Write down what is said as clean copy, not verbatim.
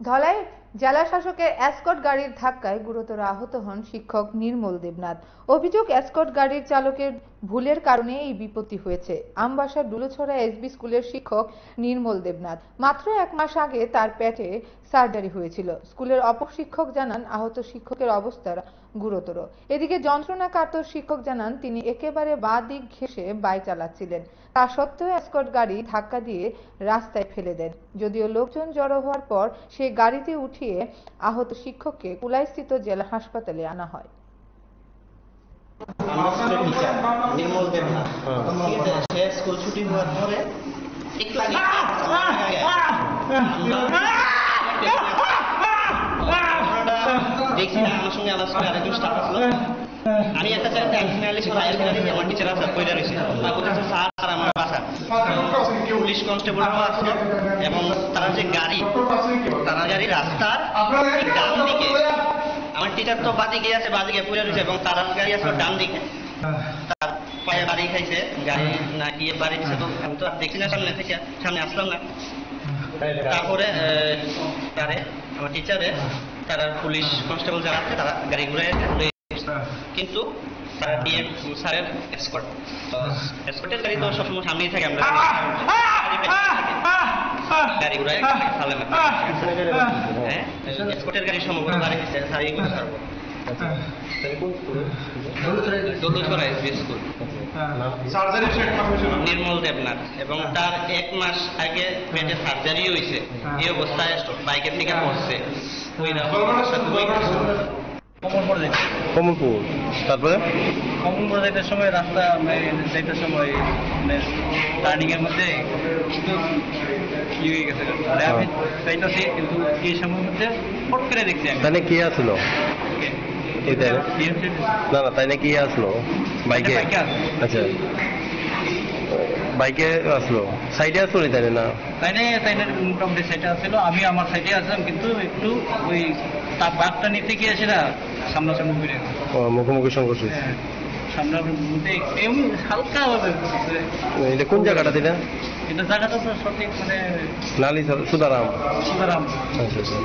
ধলাই জেলা শাসকের এসকর্ট গাড়ির ধাক্কায় গুরুতর আহত হন শিক্ষক নির্মল দেবনাথ। অভিযোগ, এসকর্ট গাড়ির চালকের ভুলের কারণে এই বিপত্তি হয়েছে। আমবাসার ডুলোছড়া এসবি স্কুলের শিক্ষক নির্মল দেবনাথ। মাত্র 1 মাস আগে তার পেটে সার্জারি হয়েছিল। স্কুলের অপর শিক্ষক জানান, আহত শিক্ষকের অবস্থা গুরুতর। এদিকে যন্ত্রণাকাতর শিক্ষক জানান, তিনি একেবারে বাঁ দিক ঘেঁষে বাইক চালাচ্ছিলেন। তা সত্ত্বেও এসকর্ট গাড়ি ধাক্কা দিয়ে রাস্তায় ফেলে দেন। যদিও লোকজন জড়ো হওয়ার পর সে গাড়িতে উঠিয়ে আহত শিক্ষককে কুলাইস্থিত জেলা হাসপাতালে আনা হয়। নির্মল দেবনাথ সে স্কুল ছুটি হওয়ার পরে একটু আগে দেখছি আমার সঙ্গে আলাদা করে আরেকজন স্টাফ আসলো। আমি একটা জায়গাতে আমার টিচার আছে পয়লা রয়েছে, স্যার আমার বাসা পুলিশ কনস্টেবলরাও আসলো এবং তারা যে গাড়ি রাস্তার ডান দিকে, আমার টিচার তো বাদিকে আছে, বাদিকে পয়লা রয়েছে এবং তার গাড়ি আছে ডান দিকে। তার পায়ে বাড়ি খাইছে, গাড়ি না গিয়ে বাড়ি দিচ্ছে। তো আমি তো দেখছি না, সামনে আসলাম না। তারপরে আমার টিচারে তারা পুলিশ কনস্টেবল যারা আছে তারা গাড়ি ঘুরে কিন্তু তারা দিয়ে স্যারের এসকর্টের গাড়ি তো সবসময় সামনেই থাকে, আমরা গাড়ি ঘুরায় ফেলে না। হ্যাঁ, এসকর্টের গাড়ি সম্ভবত গাড়ি দিচ্ছে স্যারই করে ছাড়বো। নির্মল দেবনাথ এবং তার 1 মাস আগে পেটে সার্জারি হয়েছে। এই অবস্থায় বাইকের থেকে পড়ছে। কমলপুর, তারপরে কমলপুর যাইতে সময় রাস্তা যাইতে সময় টার্নিং এর মধ্যে কি হয়ে গেছে, আমি যাইতেছি কিন্তু এই সময়ের মধ্যে ফট করে দেখছি। তাহলে কি আসলো? না না, তাই না কি আসলো? বাইকে? আচ্ছা, বাইকে আসলো, সাইডে আসলো নি? তাই না তাই না মোটামুটি সাইডে আসছিল, আমি আমার সাইডে আসলাম কিন্তু একটু ওই তার বাঘটা নিতে গিয়ে সেটা সামনাসামনি ঘুরে মুখোমুখি সংঘর্ষ। সামনাসামনি এমনি হালকা ভাবে। এটা কোন জায়গাটা? এটা জায়গাটা তো সঠিক মানে নালি সুদারাম। সুদারাম। আচ্ছা আচ্ছা।